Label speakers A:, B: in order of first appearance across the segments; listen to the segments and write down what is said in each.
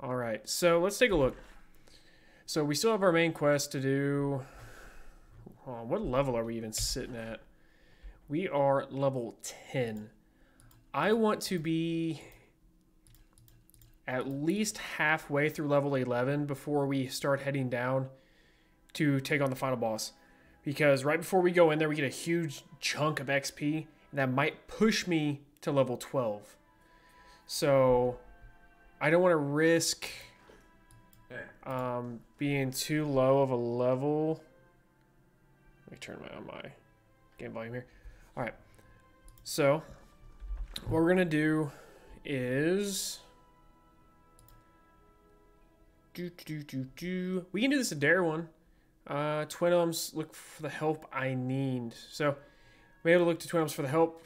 A: All right, so let's take a look. So we still have our main quest to do. What level are we even sitting at? We are level 10. I want to be at least halfway through level 11 before we start heading down to take on the final boss. Because right before we go in there, we get a huge chunk of XP, and that might push me to level 12. So I don't want to risk being too low of a level. Let me turn my game volume here. All right. So what we're gonna do is we can do this Adair one. Twin Elms, look for the help I need. So we have to look to Twin Elms for the help.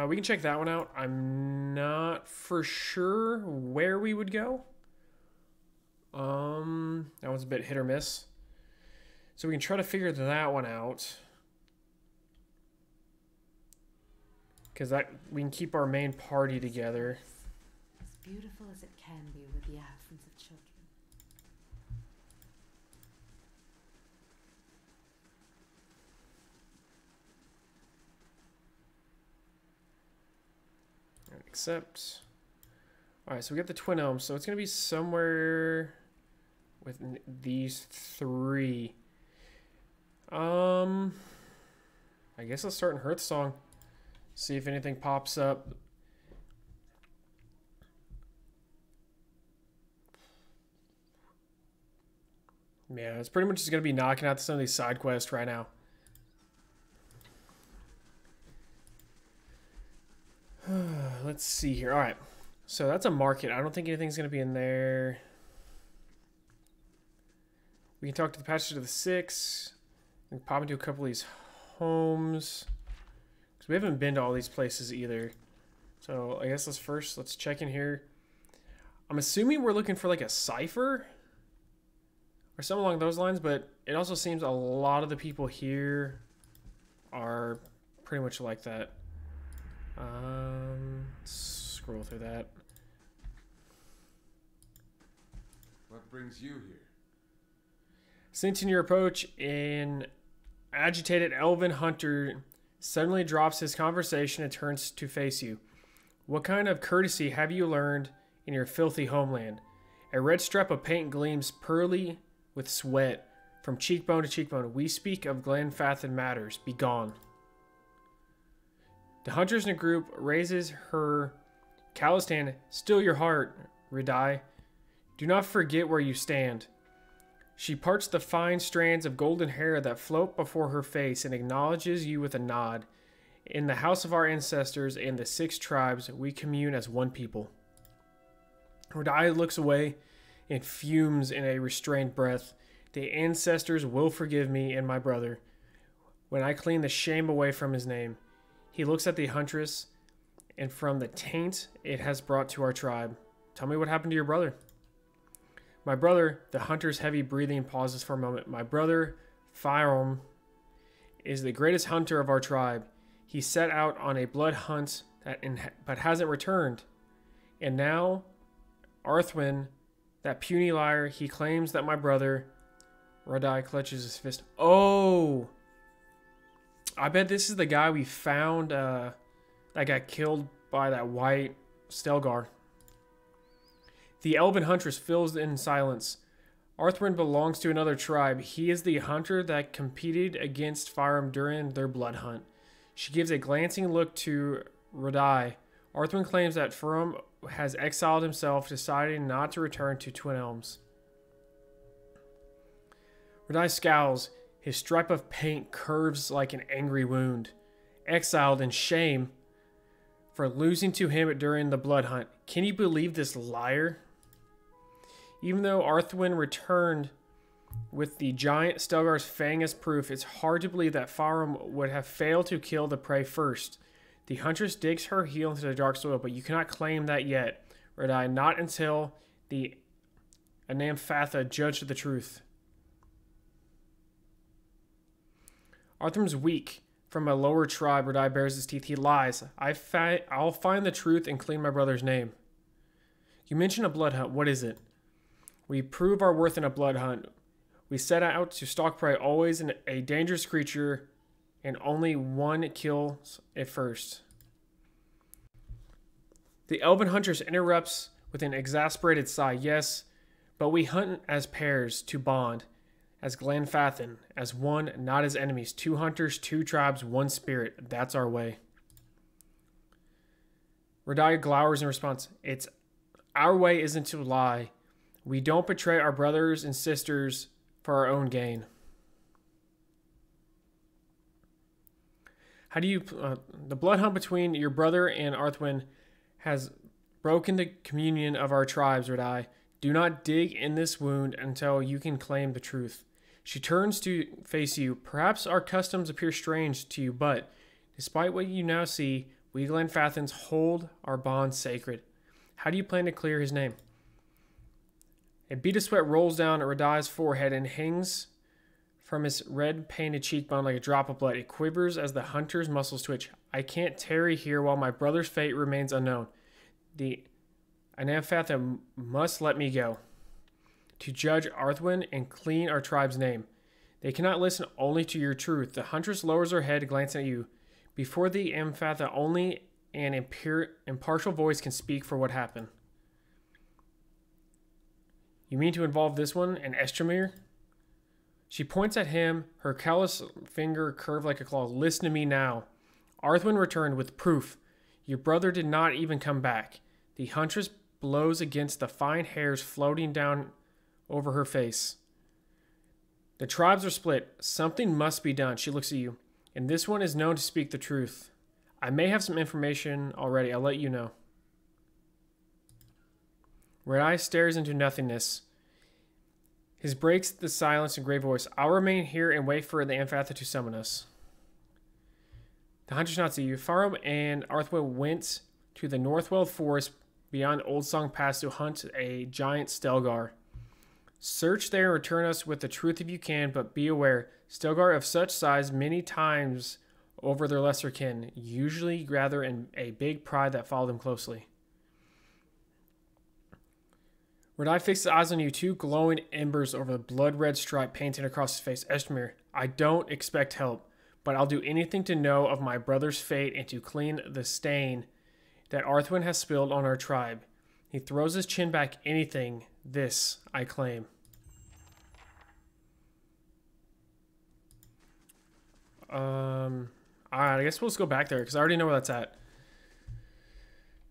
A: We can check that one out. I'm not for sure where we would go. That one's a bit hit or miss. So we can try to figure that one out. Because that we can keep our main party together.
B: As beautiful as it can be with the absence of children.
A: Accept. Alright, so we got the Twin Elms, so it's going to be somewhere with these three. I guess let's start in Hearthsong. See if anything pops up. Yeah, it's pretty much just going to be knocking out some of these side quests right now. Let's see here. All right. So that's a market. I don't think anything's going to be in there. We can talk to the Pastor to the 6. We can pop into a couple of these homes. Because we haven't been to all these places either. So I guess let's check in here. I'm assuming we're looking for like a cipher or something along those lines, but it also seems a lot of the people here are pretty much like that. Let's scroll through that.
C: What brings you here?
A: Sensing your approach, an agitated elven hunter suddenly drops his conversation and turns to face you. What kind of courtesy have you learned in your filthy homeland? A red strip of paint gleams pearly with sweat from cheekbone to cheekbone. We speak of Glenfathan matters. Be gone. The hunters in a group raises her calloused hand. Still your heart, Radai. Do not forget where you stand. She parts the fine strands of golden hair that float before her face and acknowledges you with a nod. In the house of our ancestors and the 6 tribes, we commune as one people. Radai looks away and fumes in a restrained breath. The ancestors will forgive me and my brother when I clean the shame away from his name. He looks at the huntress, and from the taint it has brought to our tribe. Tell me what happened to your brother. My brother, the hunter's heavy breathing pauses for a moment. My brother, Fyrom, is the greatest hunter of our tribe. He set out on a blood hunt but hasn't returned. And now, Arthwin, that puny liar, he claims that my brother... Radai clutches his fist. Oh! I bet this is the guy we found that got killed by that white Stelgar. The elven huntress fills in silence. Arthwin belongs to another tribe. He is the hunter that competed against Fyrom during their blood hunt. She gives a glancing look to Radai. Arthwin claims that Fyrom has exiled himself, deciding not to return to Twin Elms. Radai scowls. His stripe of paint curves like an angry wound. Exiled in shame for losing to him during the blood hunt. Can you believe this liar? Even though Arthwin returned with the giant Stelgar's fang as proof, it's hard to believe that Fyrom would have failed to kill the prey first. The huntress digs her heel into the dark soil, but you cannot claim that yet, Radai, not until the Anamfatha judge the truth. Arthur's weak. From a lower tribe, Radai bares his teeth. He lies. I'll find the truth and clean my brother's name. You mentioned a blood hunt. What is it? We prove our worth in a blood hunt. We set out to stalk prey, always a dangerous creature, and only one kills it first. The elven huntress interrupts with an exasperated sigh. Yes, but we hunt as pairs to bond, as Glenfathan, as one, not as enemies. 2 hunters, 2 tribes, 1 spirit. That's our way. Radia glowers in response. It's our way isn't to lie. We don't betray our brothers and sisters for our own gain. How do you... the blood hunt between your brother and Arthwin has broken the communion of our tribes, Radai. Do not dig in this wound until you can claim the truth. She turns to face you. Perhaps our customs appear strange to you, but despite what you now see, we Glenfathans hold our bond sacred. How do you plan to clear his name? A bead of sweat rolls down Radai's forehead and hangs from his red-painted cheekbone like a drop of blood. It quivers as the hunter's muscles twitch. I can't tarry here while my brother's fate remains unknown. The Anamfatha must let me go to judge Arthwin and clean our tribe's name. They cannot listen only to your truth. The huntress lowers her head, glancing at you. Before the Amfatha, only an impartial voice can speak for what happened. You mean to involve this one and Estremir? She points at him, her callous finger curved like a claw. Listen to me now. Arthwin returned with proof. Your brother did not even come back. The huntress blows against the fine hairs floating down over her face. The tribes are split. Something must be done. She looks at you. And this one is known to speak the truth. I may have some information already. I'll let you know. Red-Eye stares into nothingness. His breaks the silence in grave voice. I'll remain here and wait for the Amfatha to summon us. The hunters not see you. Farum and Arthwin went to the Northweld Forest beyond Old Song Pass to hunt a giant Stelgar. Search there and return us with the truth if you can, but be aware, Stelgar of such size many times over their lesser kin, usually gather in a big pride that follow them closely. Radai fixes eyes on you, 2 glowing embers over the blood-red stripe painted across his face. Estremir, I don't expect help, but I'll do anything to know of my brother's fate and to clean the stain that Arthwin has spilled on our tribe. He throws his chin back. Anything, this I claim. Alright, I guess we'll just go back there because I already know where that's at.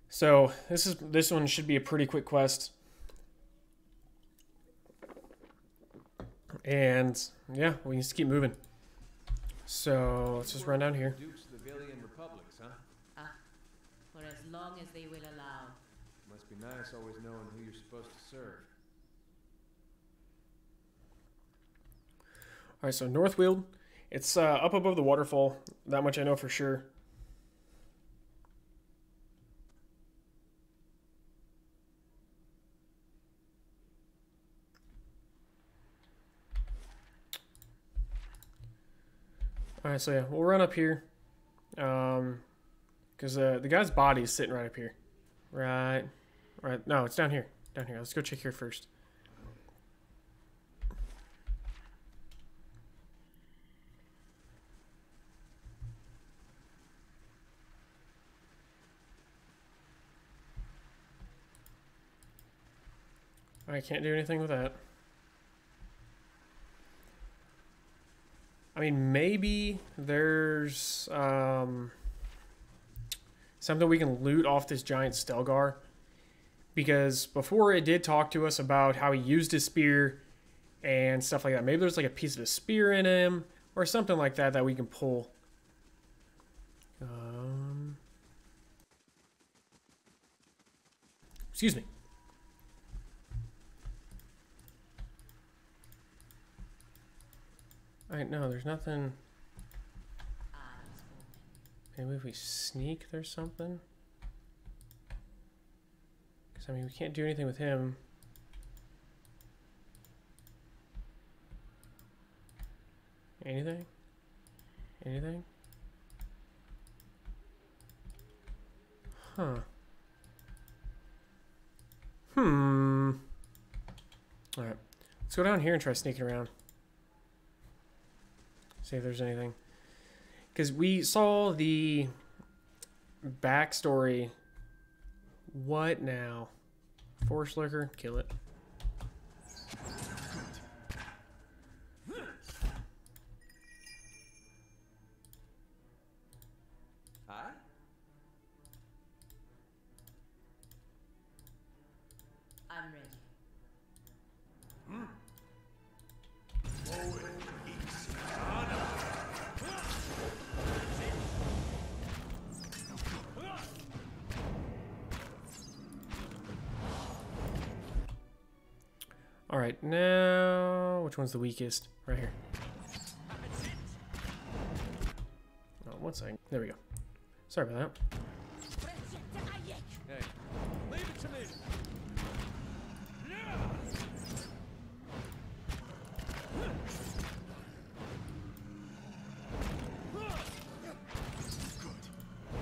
A: So this one should be a pretty quick quest. And yeah, we can just keep moving. So let's just run down here.
C: Dukes Livilian Republics, huh?
B: Ah, for as long as they will allow.
C: Must be nice always knowing who you're supposed to serve.
A: Alright, so Northfield. It's up above the waterfall. That much I know for sure. Alright, so yeah, we'll run up here. Because the guy's body is sitting right up here. Right. No, it's down here. Down here. Let's go check here first. I can't do anything with that. I mean, maybe there's something we can loot off this giant Stelgar. Because before it did talk to us about how he used his spear and stuff like that. Maybe there's like a piece of a spear in him or something like that that we can pull. Excuse me. Alright, no, there's nothing. Maybe if we sneak, there's something. Because, I mean, we can't do anything with him. Anything? Anything? Huh. Alright. Let's go down here and try sneaking around. See if there's anything. Because we saw the backstory. What now? Force lurker? Kill it.
C: Hi?
B: I'm ready.
A: Alright, now... Which one's the weakest? Right here. Oh, one second. There we go. Sorry about that.
C: Hey, leave it to me.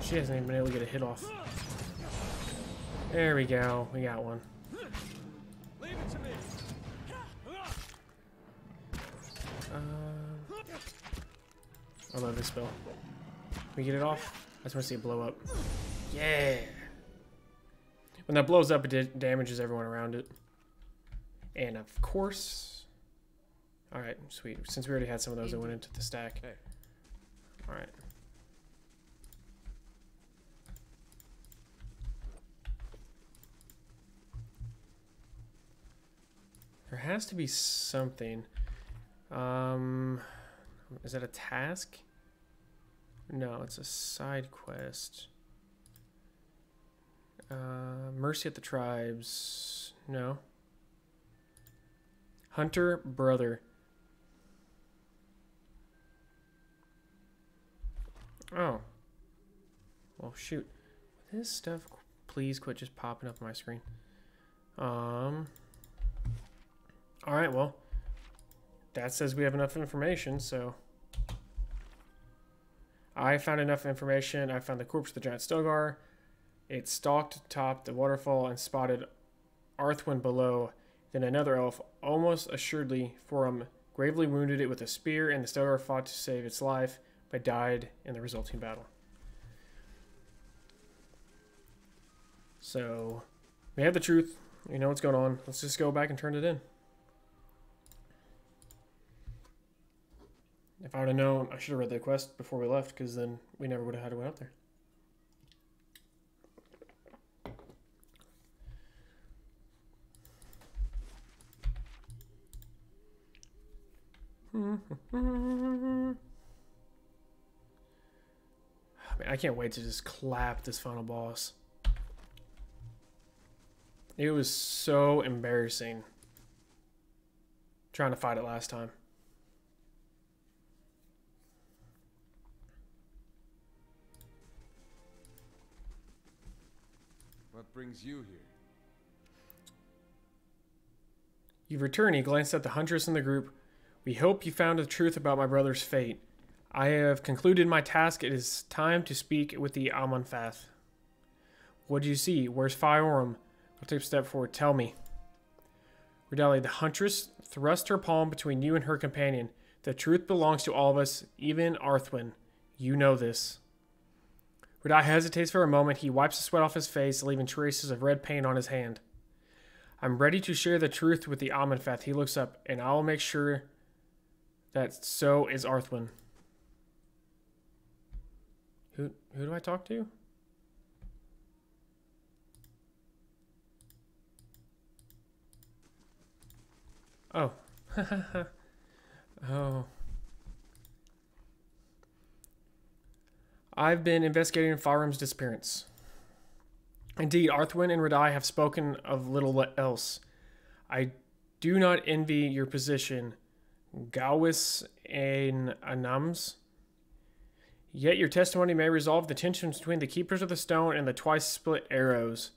A: She hasn't even been able to get a hit off. There we go. We got one.
C: Leave it to me.
A: I love this spell. Can we get it off? I just want to see it blow up. Yeah! When that blows up, it damages everyone around it. And of course... Alright, sweet. Since we already had some of those that went into the stack.
C: Hey.
A: Alright. There has to be something. Is that a task? No, it's a side quest. Mercy at the Tribes. No. Hunter Brother. Oh. Well, shoot. This stuff, please quit just popping up on my screen. Alright, well. That says we have enough information, so... I found enough information. I found the corpse of the giant Stilgar. It stalked atop the waterfall and spotted Arthwin below. Then another elf, almost assuredly Forum, gravely wounded it with a spear, and the Stilgar fought to save its life, but died in the resulting battle. So, we have the truth. We know what's going on. Let's just go back and turn it in. If I would have known, I should have read the quest before we left, because then we never would have had to go out there. Man, I can't wait to just clap this final boss. It was so embarrassing trying to fight it last time.
C: What brings you here?
A: You've returned. He glanced at the huntress in the group. We hope you found the truth about my brother's fate. I have concluded my task. It is time to speak with the Amonfath. What do you see? Where's Fiorum? I'll take a step forward. Tell me. Redalia, the huntress thrust her palm between you and her companion. The truth belongs to all of us, even Arthwin. You know this. Redalia hesitates for a moment. He wipes the sweat off his face, leaving traces of red paint on his hand. I'm ready to share the truth with the Amonfath. He looks up, and I will make sure that so is Arthwin. Who do I talk to? Oh. Oh. I've been investigating Farum's disappearance. Indeed, Arthwin and Redalia have spoken of little else. I do not envy your position, Gawis and Anams. Yet your testimony may resolve the tensions between the Keepers of the Stone and the twice-split arrows.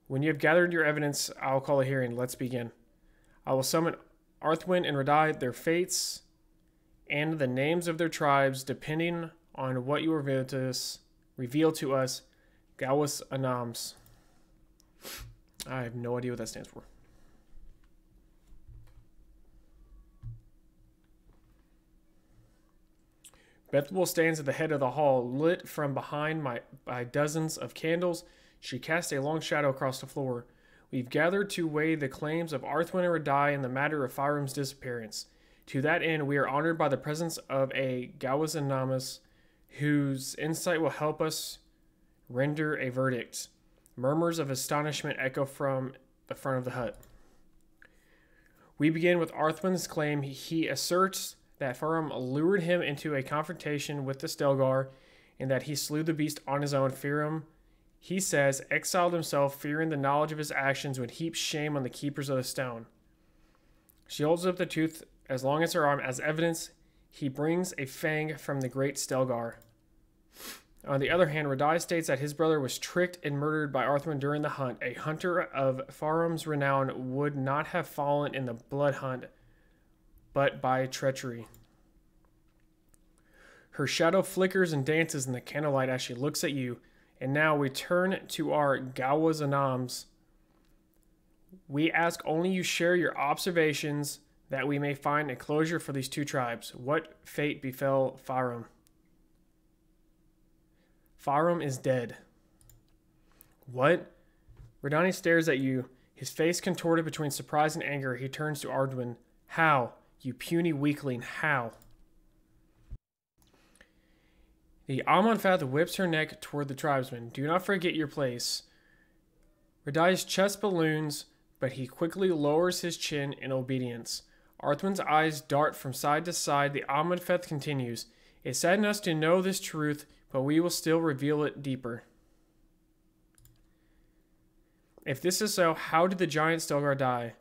A: When you have gathered your evidence, I'll call a hearing. Let's begin. I will summon Arthwin and Redalia, their fates, and the names of their tribes, depending on what you reveal to us, Gawis Anams. I have no idea what that stands for. Bethuel stands at the head of the hall, lit from behind by dozens of candles. She casts a long shadow across the floor. We've gathered to weigh the claims of Arthwin and Radai in the matter of Firum's disappearance. To that end, we are honored by the presence of a Gawazanamas whose insight will help us render a verdict. Murmurs of astonishment echo from the front of the hut. We begin with Arthwin's claim. He asserts that Firum lured him into a confrontation with the Stelgar and that he slew the beast on his own. Firum, he says, exiled himself, fearing the knowledge of his actions would heap shame on the keepers of the stone. She holds up the tooth as long as her arm as evidence. He brings a fang from the great Stelgar. On the other hand, Radai states that his brother was tricked and murdered by Arthwin during the hunt. A hunter of Firum's renown would not have fallen in the blood hunt, but by treachery. Her shadow flickers and dances in the candlelight as she looks at you. And now we turn to our Gawazanams. We ask only you share your observations that we may find a closure for these two tribes. What fate befell Firum? Firum is dead. What? Radani stares at you, his face contorted between surprise and anger. He turns to Arduin. How? You puny weakling, how? The Amonfath whips her neck toward the tribesman. Do not forget your place. Radai's chest balloons, but he quickly lowers his chin in obedience. Arthwin's eyes dart from side to side. The Amonfath continues. It saddens us to know this truth, but we will still reveal it deeper. If this is so, how did the giant Stelgar die?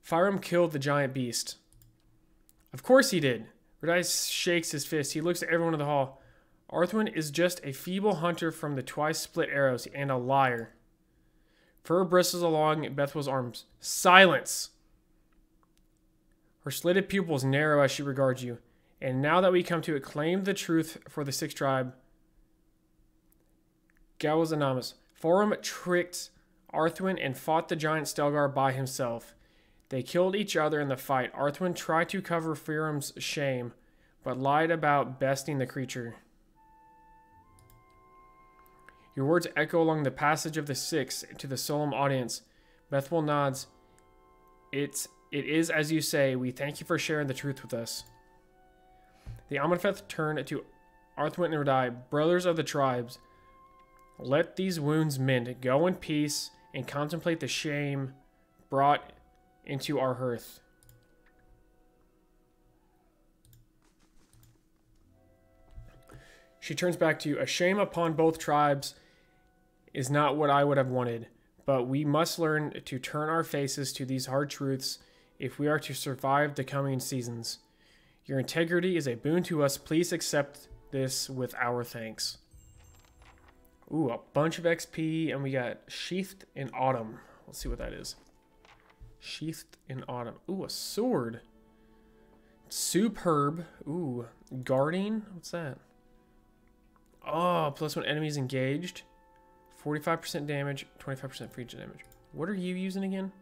A: Firum killed the giant beast. Of course he did. Radai shakes his fist. He looks at everyone in the hall. Arthwin is just a feeble hunter from the twice-split arrows and a liar. Fur bristles along Bethuel's arms. Silence! Her slitted pupils narrow as she regards you. And now that we come to it, claim the truth for the sixth tribe. Gawazanamas. Firum tricked Arthwin and fought the giant Stelgar by himself. They killed each other in the fight. Arthwin tried to cover Firum's shame, but lied about besting the creature. Your words echo along the passage of the six to the solemn audience. Bethuel nods. It is as you say. We thank you for sharing the truth with us. The Amonfath turn to Arthwin and Radai, brothers of the tribes. Let these wounds mend. Go in peace and contemplate the shame brought into our hearth. She turns back to you. A shame upon both tribes is not what I would have wanted, but we must learn to turn our faces to these hard truths if we are to survive the coming seasons. Your integrity is a boon to us. Please accept this with our thanks. Ooh, a bunch of XP, and we got Sheathed in Autumn. Let's see what that is. Sheathed in Autumn. Ooh, a sword. Superb. Ooh, Guarding. What's that? Oh, plus when enemies engaged. 45% damage, 25% free damage. What are you using again?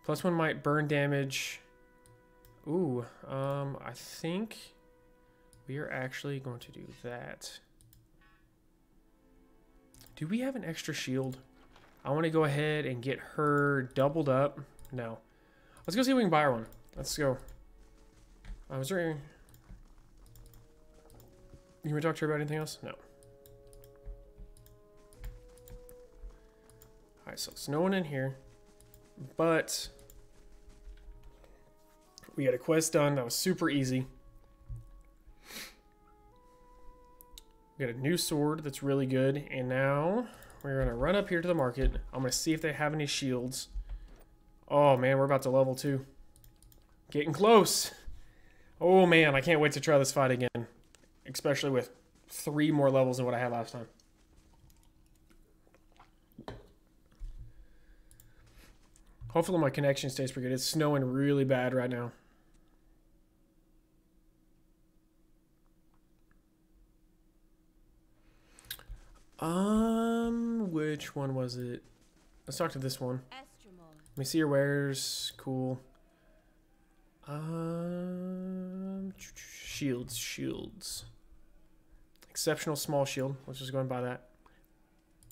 A: Plus one might burn damage. Ooh, I think we are actually going to do that. Do we have an extra shield? I want to go ahead and get her doubled up. No. Let's go see if we can buy her one. Let's go. Was there any... You want to talk to her about anything else? No. Alright, so there's no one in here. But we got a quest done that was super easy. We got a new sword that's really good. And now we're going to run up here to the market. I'm going to see if they have any shields. Oh man, we're about to level 2. Getting close. Oh man, I can't wait to try this fight again. Especially with 3 more levels than what I had last time. Hopefully my connection stays pretty good. It's snowing really bad right now. Which one was it? Let's talk to this one.
B: Estremol.
A: Let me see your wares. Cool. Shields. Exceptional small shield. Let's just go and buy that.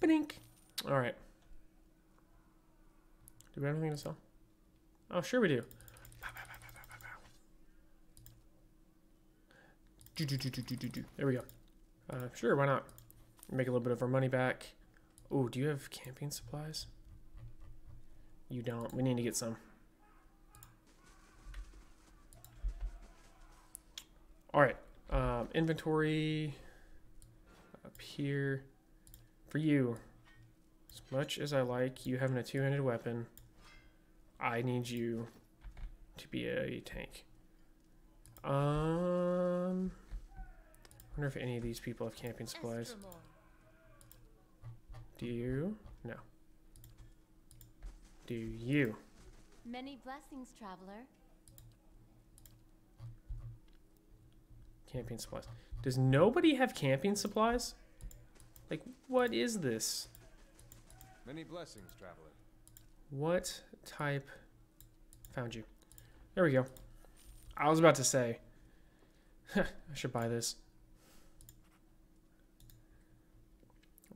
A: Bink. All right. Do we have anything to sell? Oh, sure we do. There we go. Sure, why not? Make a little bit of our money back. Oh, do you have camping supplies? You don't. We need to get some. All right. Inventory up here. For you, as much as I like you having a two-handed weapon, I need you to be a tank. I wonder if any of these people have camping supplies.
B: Estremol.
A: Do you? No. Do you?
B: Many blessings, traveler.
A: Camping supplies. Does nobody have camping supplies? Like, what is this?
C: Many blessings, traveler.
A: What type? Found you. There we go. I was about to say, I should buy this.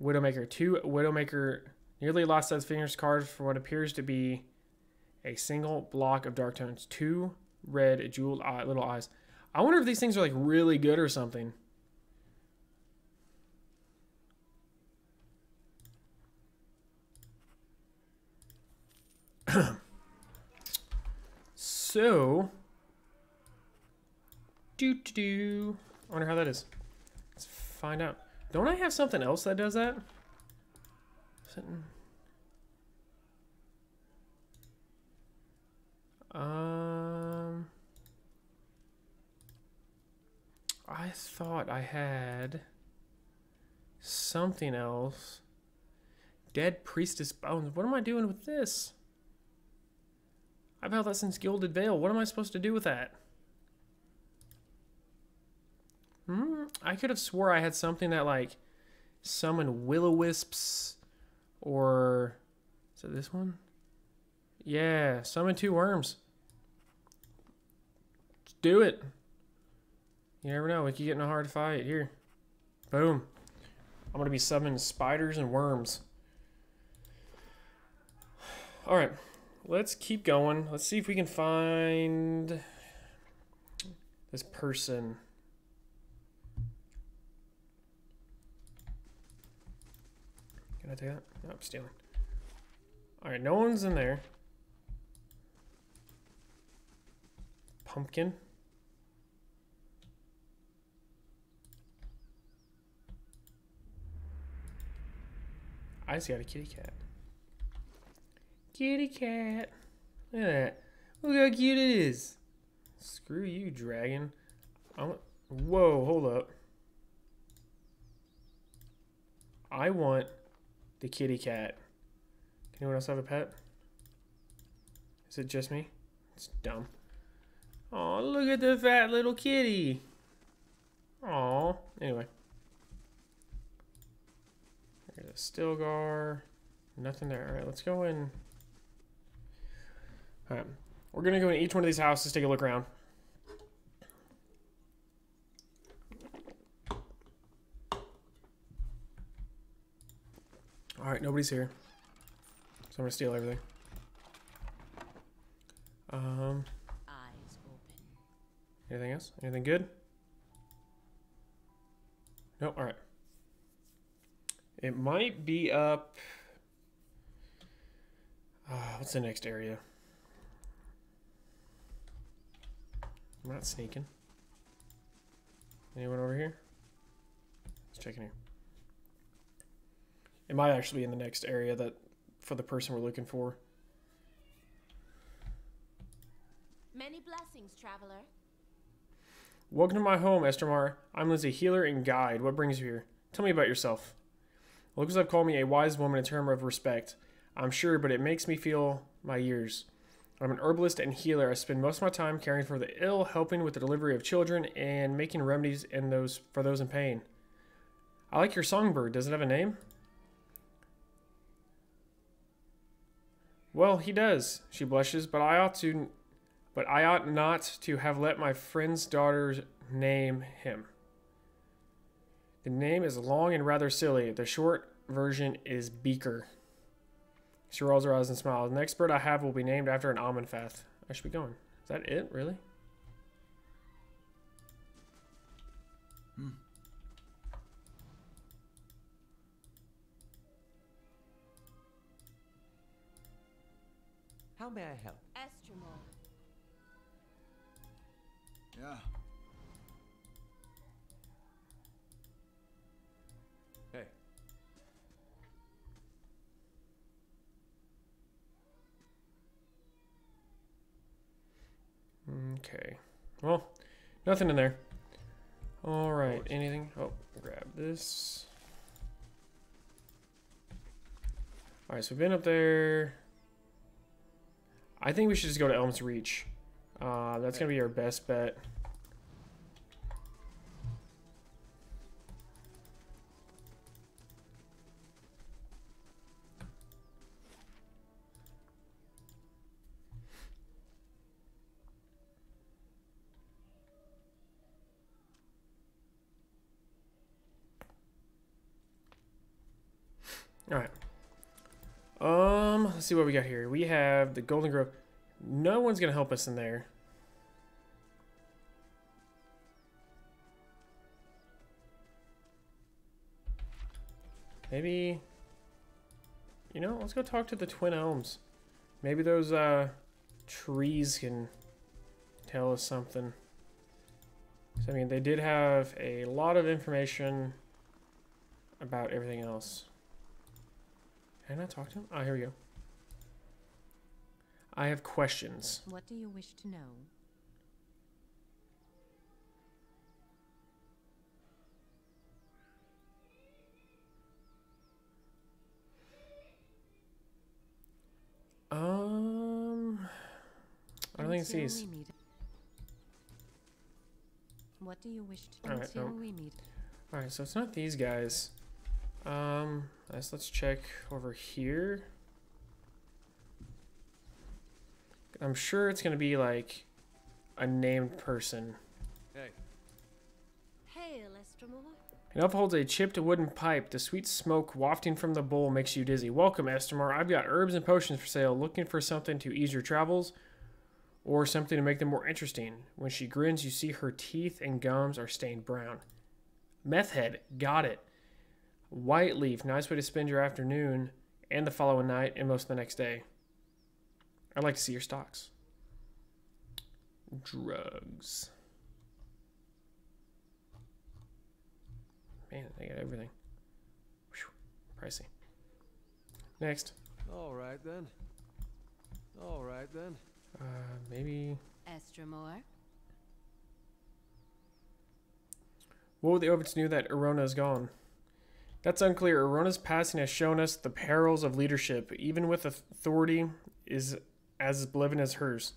A: Widowmaker. 2 Widowmaker nearly lost its fingers carved for what appears to be a single block of dark tones. 2 red jeweled little eyes. I wonder if these things are like really good or something. So, I wonder how that is. Let's find out. Don't I have something else that does that? I thought I had something else. Dead Priestess Bones. What am I doing with this? I've held that since Gilded Veil. What am I supposed to do with that? I could have swore I had something that like summoned will-o-wisps, or is it this one? Yeah, summon 2 worms. Let's do it. You never know. We could get in a hard fight. Here. Boom. I'm going to be summoning spiders and worms. All right. Let's keep going. Let's see if we can find this person. Can I take that? No, I'm stealing. All right, no one's in there. Pumpkin. I just got a kitty cat. Kitty cat. Look at that. Look how cute it is. Screw you, dragon. Whoa, hold up. I want the kitty cat. Can anyone else have a pet? Is it just me? It's dumb. Oh, look at the fat little kitty. Aw. Anyway. There's a Stilgar. Nothing there. Alright, let's go in. Alright. We're going to go in each one of these houses, take a look around. Alright, nobody's here. So I'm going to steal everything.
B: Eyes open.
A: Anything else? Anything good? Nope, alright. It might be up... what's the next area? I'm not sneaking. Anyone over here? Let's check in here. It might actually be in the next area that for the person we're looking for.
B: Many blessings, traveler.
A: Welcome to my home, Estremol. I'm Lindsay, healer and guide. What brings you here? Tell me about yourself. Locals have called me a wise woman in term of respect. I'm sure, but it makes me feel my years. I'm an herbalist and healer. I spend most of my time caring for the ill, helping with the delivery of children, and making remedies for those in pain. I like your songbird. Does it have a name? Well, he does. She blushes, but I ought not to have let my friend's daughter name him. The name is long and rather silly. The short version is Beaker. She rolls her eyes and smiles. The next bird I have will be named after an Amenfath. I should be going. Is that it, really?
D: How may I help?
E: Estremor.
F: Yeah.
C: Hey.
A: Okay. Well, nothing in there. Alright, anything? Oh, grab this. Alright, so we've been up there. I think we should just go to Elm's Reach. That's going to be our best bet. Alright. Let's see what we got here. We have the Golden Grove. No one's gonna help us in there. Maybe, you know, let's go talk to the Twin Elms. Maybe those trees can tell us something. So, I mean, they did have a lot of information about everything else. Can I not talk to him? Oh, here we go. I have questions.
E: What do you wish to know?
A: I don't think it's these.
E: What do you wish to know?
A: Alright, no.
E: We meet.
A: Alright, so it's not these guys. Let's check over here. I'm sure it's gonna be like a named person.
C: Hey.
E: Hail, Estremor.
A: An elf holds a chipped wooden pipe. The sweet smoke wafting from the bowl makes you dizzy. Welcome, Estremor. I've got herbs and potions for sale. Looking for something to ease your travels or something to make them more interesting. When she grins, you see her teeth and gums are stained brown. Meth head. Got it. White leaf. Nice way to spend your afternoon and the following night and most of the next day. I'd like to see your stocks. Drugs. Man, they got everything. Whew, pricey. Next.
C: All right then. All right then.
A: Maybe.
E: Estremor.
A: Well, the Ovitz knew that Arona is gone. That's unclear. Arona's passing has shown us the perils of leadership, even with authority is as beloved as hers.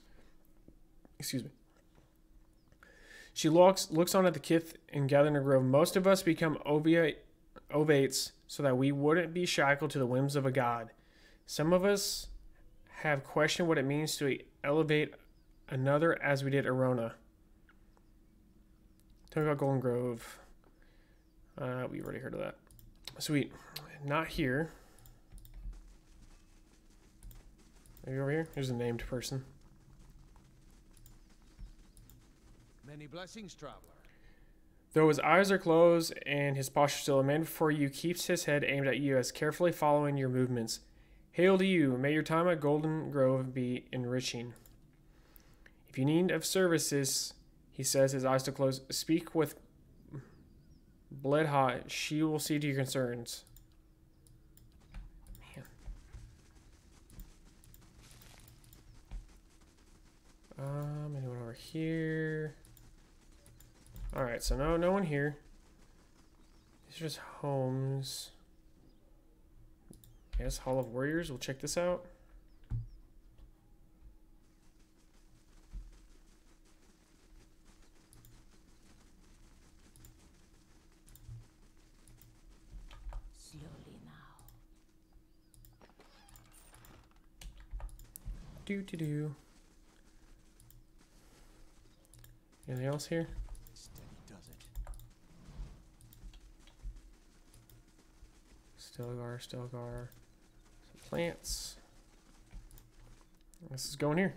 A: Excuse me. She looks on at the kith and Gathering Grove. Most of us become ovates so that we wouldn't be shackled to the whims of a god. Some of us have questioned what it means to elevate another as we did Arona. Tell me about Golden Grove. We've already heard of that. Sweet. Not here. Maybe over here? Here's a named person.
C: Many blessings, traveler.
A: Though his eyes are closed and his posture still, a man before you keeps his head aimed at you as carefully following your movements. Hail to you. May your time at Golden Grove be enriching. If you need of services, he says, his eyes still closed, speak with Bloodhot. She will see to your concerns. Man. Anyone over here? Alright, so no one here. These are just homes. I guess Hall of Warriors. We'll check this out. Do. Anything else here?
C: Steady does it.
A: Stilgar. Some plants. This is going here.